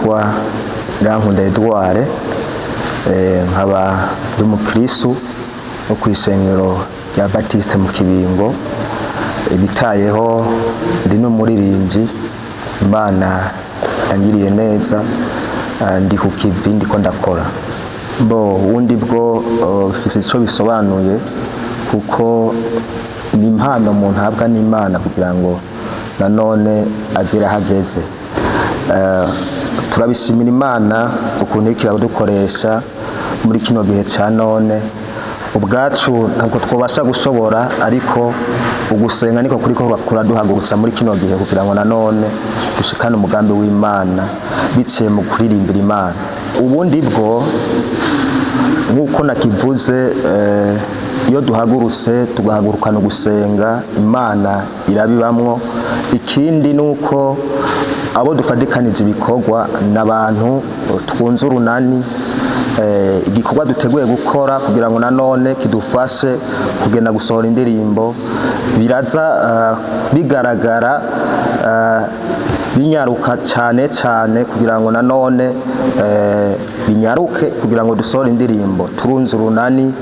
nitwa Irankunda Edouard nkaba ndi umukristo wo kw'isengero rya Baptiste mu Kibingo bitayeho ndi n'umuririmbyi Imana yangiriye neza ndi ku kivi ndiko ndakora ubundi bwo bifise ico bisobanuye kuko ni impano umuntu ahabwa n'Imana kugira ngo nanone agere hageze. Turabishimira Imana ukuntu iriko iradukoresha muri kino gihe ca none. Ubwacu ntabwo twobasha gushobora, ariko ugusenga niko kuriko kuraduhagurutsa muri kino gihe kugira ngo nanone dushikane umugambi w'Imana biciye mu kuririmbira Imana. Ubundi bwo nk'uko nakivuze, iyo duhagurutse tugahagurukana gusenga, Imana irabibamwo. Ikindi nuko abo dufadikanije ibikorwa n'abantu twunze urunani, igikorwa duteguye gukora kugira ngo nanone kidufashe kugenda gusohora indirimbo, biraza bigaragara binyaruka cyane kugira ngo nanone binyaruke kugira ngo dusohore indirimbo. Turunze urunani,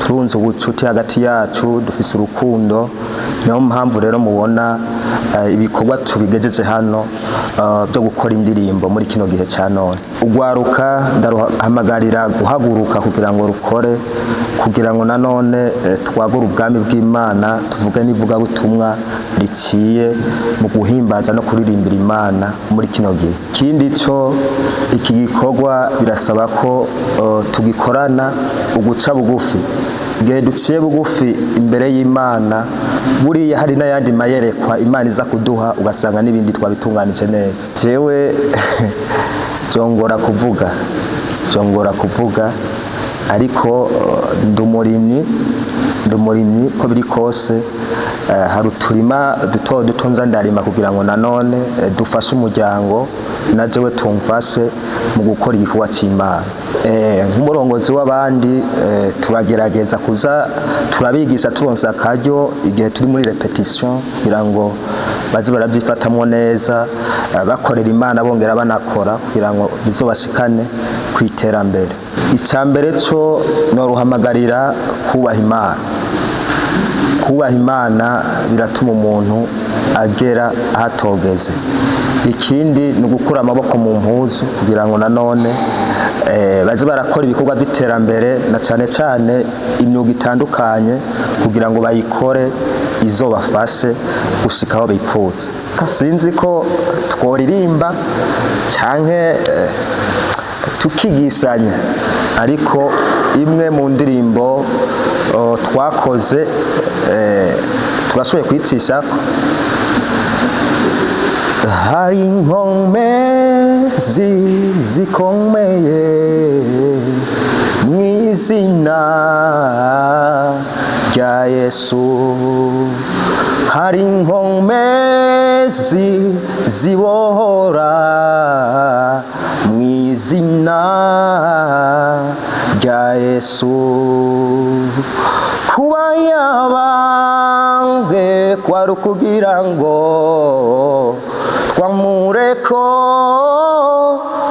turunze ubucuti hagati yacu, dufise urukundo. Niyo mpamvu rero mubona ibikorwa tubigejeje hano byo gukora indirimbo muri kino gihe ca none. Ugwaruka ndaruhamagarira guhaguruka kugira ngo rukore, kugira ngo nanone twagura ubwami bw'Imana, tuvuge n'ivugabutumwa riciye mu guhimbaza no kuririmbira Imana muri kino gihe. Ikindi cyo iki gikorwa birasaba ko tugikorana uguca bugufi. Igihe duciye bugufi imbere y'Imana, buriya hari n'ayandi mayerekwa Imana iza kuduha, ugasanga n'ibindi twabitunganije neza. Jewe byongora kuvuga, ariko ndumurimyi ko biri kose. Hari uturima duto nza ndarima kugira ngo nanone dufashe umuryango, na jewe tumfashe mu gukora igikorwa c'Imana. Nk'umurongozi w'abandi turagerageza kuza turabigisha turonsa akaryo igihe turi muri repetition kugira ngo baze barabyifatamwo neza, bakorera Imana bongera banakora kugira ngo bizobashikane kwiterambere. Icambere cyo noruhamagarira kubaha Imana biratuma umuntu agera ahatogeze. Ikindi ni ugukura amaboko mu mpuzu kugira ngo nanone baze barakora ibikorwa by'iterambere, na cyane imyuga itandukanye kugira ngo bayikore izobafashe gushika aho bipfuza. Sinzi ko tworirimba canke tukigishanya, ariko imwe mu ndirimbo twakoze turashoboye kwicishako. Hari inkomezi zikomeye mw'izina rya Yesu, hari inkomezi zibohora mw'izina rya Yesu. Kuba yabambwe kwari ukugira ngo twamureko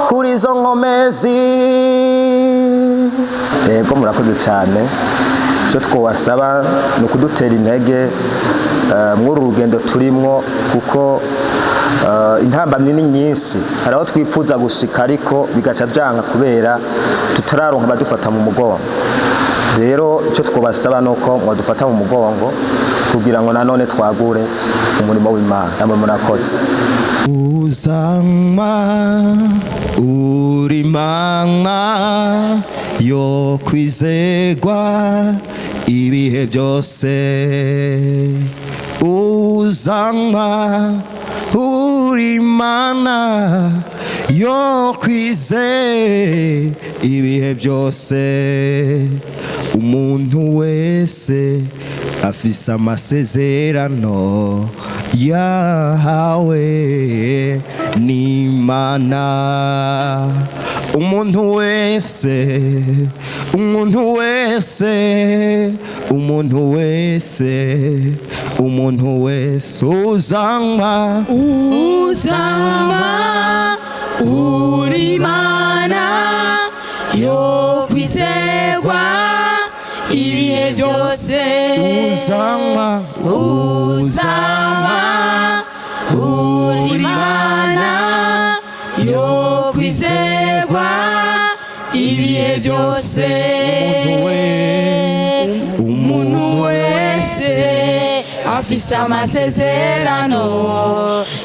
kuri izo nkomezi. Yego murakoze cyane. Icyo twabasaba ni ukudutera intege muri uru rugendo turimwo, kuko intambamyi ni nyinshi. Hari aho twipfuza gushika ariko bigaca byanka kubera tutararonka badufata mu mugongo. Rero icyo twabasaba nuko mwadufata mu mugongo kugira ngo nanone twagure umurimo w'Imana. Namwe murakoze. Uzama uri Imana yo kwizerwa ibihe byose. Uzama uri Imana yo kwizerwa ibihe byose. Umuntu wese afise amasezerano yahawe n'Imana. Umuntu wese uzama uri Imana yo kwizerwa ibihe byose uzanywa uri Imana yo kwizerwa ibihe byose umuntu wese afise amasezerano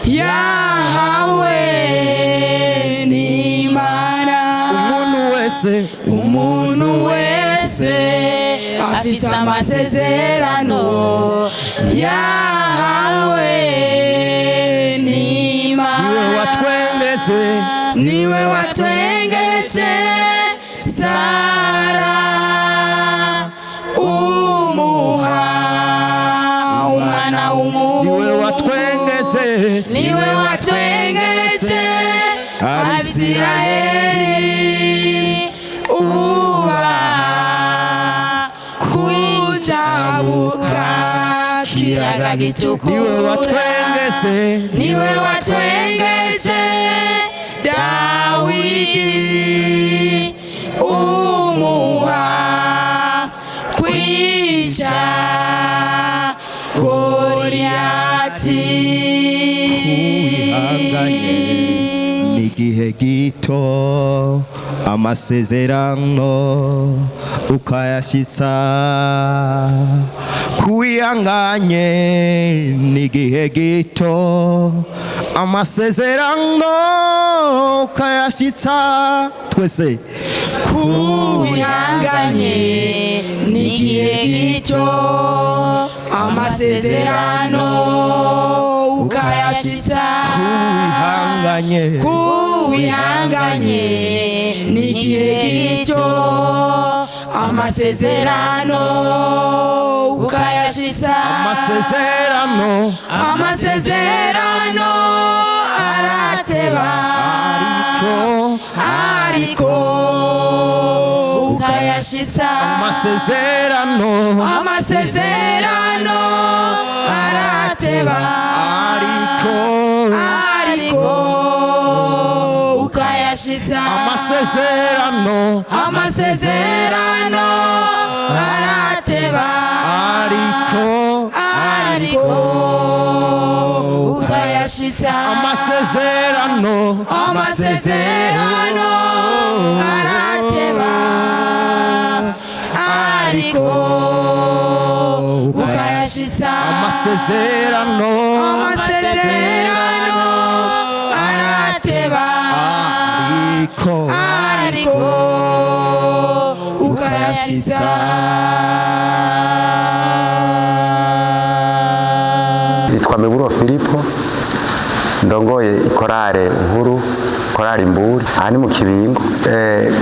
yahawe n'Imana umuntu wese afise amasezerano yahawe n'Imana niwe watwengeje Sara umuha umwana w'umuhungu niwe watwengeje Abisirayeli uba kujabuka kiyaga gitukura niwe watwengeje Dawidi umuha kwisha Goliyati n'igihe gito amasezerano ukayashitsa kuwihanganye n'igihe gito amasezerano ukayashitsa twese kuwihanganye n'igihe gito amasezerano ukayashitsa kuwihanganye n'igihe gito amasezerano ukayashitsa amasezerano arateba ariko ukayashitsa amasezerano arateba ariko ukayashitsa amasezerano arateba ariko ukayashitsa amasezerano arateba ariko ukayashitsa amasezerano arateba ariko ukayashitsa Nitwa Miburo Filipo ndongoye ikorare nkuru korari Mburi aha ni mu Kibingo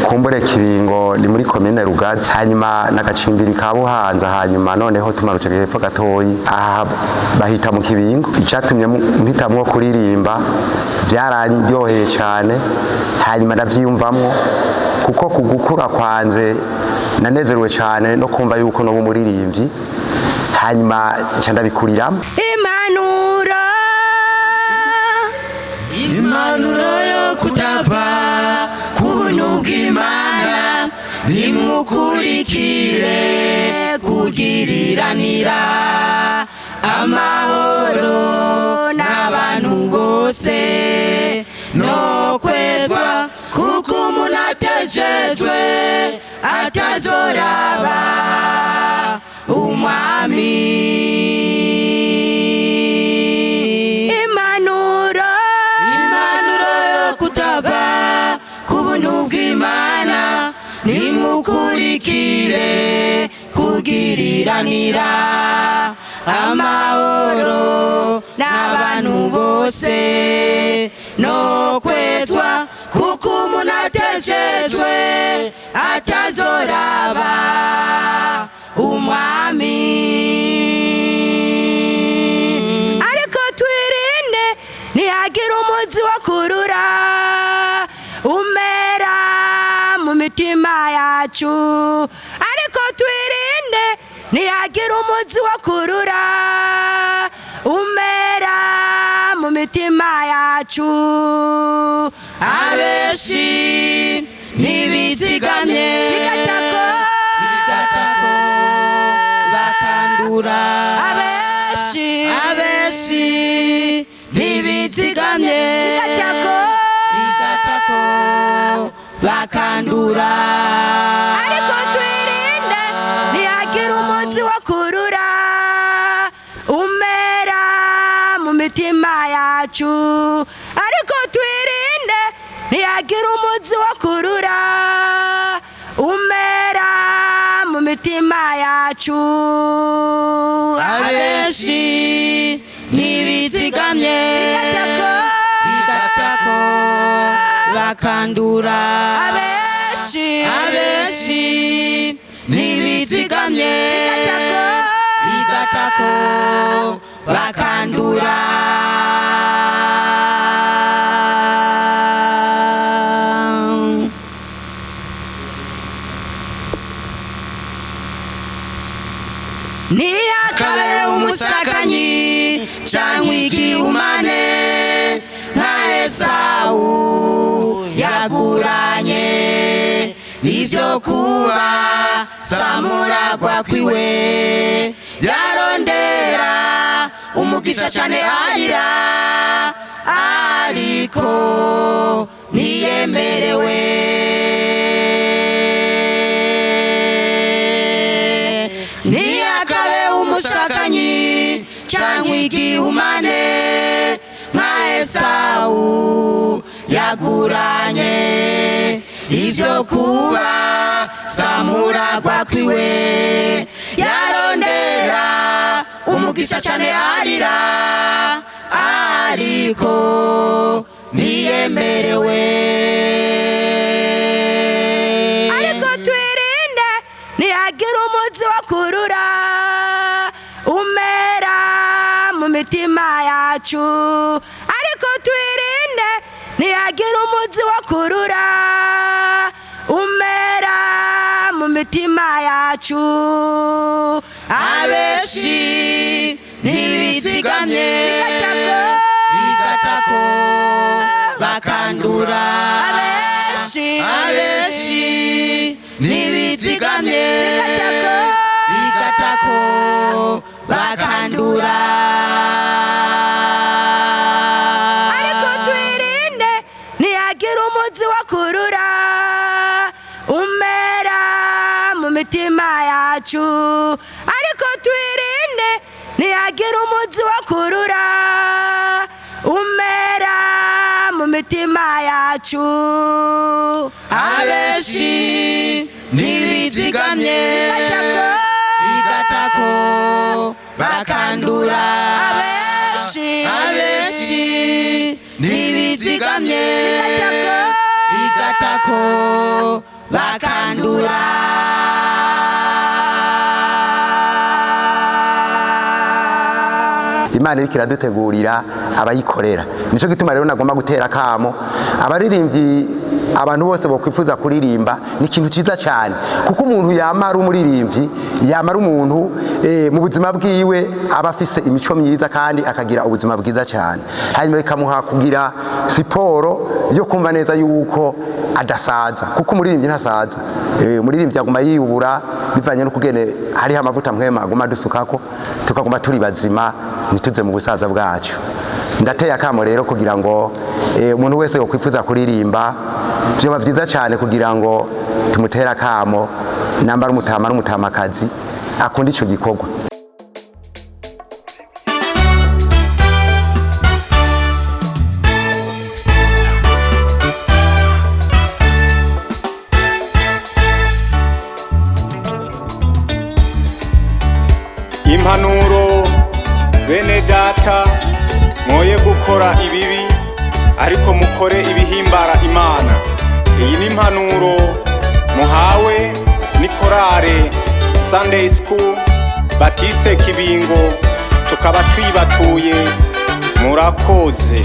kumbure Kibingo ni muri komine Rugazi hanyuma n'agacimbiri ka Buhanza hanyuma noneho tumanutse hepfo gatoyi aha bahita mu Kibingo icatumye mpitamwo kuririmba byarandyoheye cyane hanyuma ndavyiyumvamwo kuko kugukura kwanze nanezerewe cyane no kumva yuko no umuririmbyi hanyuma nca ndabikuriramo impanuro yo kutava kubuntu bw'Imana nimukurikire kugiriranira amahoro n'abantu bose no kwezwa kuko umuntu atejejwe atazoraba umwami nimukurikire kugiriranira amahoro n'abantu bose no kwezwa kuko umuntu atejejwe atazoraba umwami ariko twirinde ntihagira umuzi wo kurura umera mu mitima yacu ariko twirinde ntihagira umuzi wo kurura umera mu mitima yacu abeshi ntibizigamye bigatako bakandura abeshi ntibizigamye bigatako bakandura ariko twirinde ntiyagira umuzi wo kurura umera mu mitima yacu ariko twirinde ntiyagira umuzi wo kurura umera mu mitima yacu abeshi ntibizigamye bigatako bakandura abeshi ntibizigamye bigatako bakandura ntiyakabe umusakanyi cyangwa igihumane nka Esawu yaguranye ibyo kuba samuragwa kwiwe yarondera umugisha cyane arira ariko ntiyemerewe ntiyakabe umusakanyi cyangwa igihumane nka Esawu yaguranye ibyo kuba samuragwa kwiwe yarondera umugisha cyane arira ariko ntiyemerewe ariko twirinde ntiyagira umuzi wo kurura umera mu mitima yacu ariko twirinde ntiyagira umuzi wo kurura umera mu mitima yacu abeshi ntibizigamye bigatako bakandura abeshi ntibizigamye bigatako bakandura ariko twirinde ntiyagira umuzi wo kurura umera mu mitima yacu ariko twirinde ntiyagira umuzi wo kurura umera mu mitima yacu abeshi ntibizigamye bigatako bakandura abeshi ntibizigamye bigatako bakandura Imana iriko iradutegurira abayikorera nico gituma rero nagomba gutera akamo abaririmbyi abantu bose bokwifuza kuririmba ni ikintu ciza cyane kuko umuntu yamara umuririmbyi yamara umuntu mu buzima bwiwe aba afise imico myiza kandi akagira ubuzima bwiza cyane hanyuma bikamuha kugira siporo yo kumva neza yuko adasaza kuko umuririmbyi ntasaza umuririmbyi aguma yiyubura bivanye no kugene hariho amavuta mwema aguma dusukako tukaguma turi bazima nituze mu busaza bwacu ndateye akamo rero kugira ngo umuntu wese yokwifuza kuririmba byoba byiza cyane kugira ngo tumutera akamo nambara umutama n'umutamakazi akunda ico gikorwa impanuro bene data mwoye gukora ibibi ariko mukore ibihimbara Imana. Iyi ni impanuro muhawe ni korale Sunday School Baptiste Kibingo tukaba twibatuye murakoze.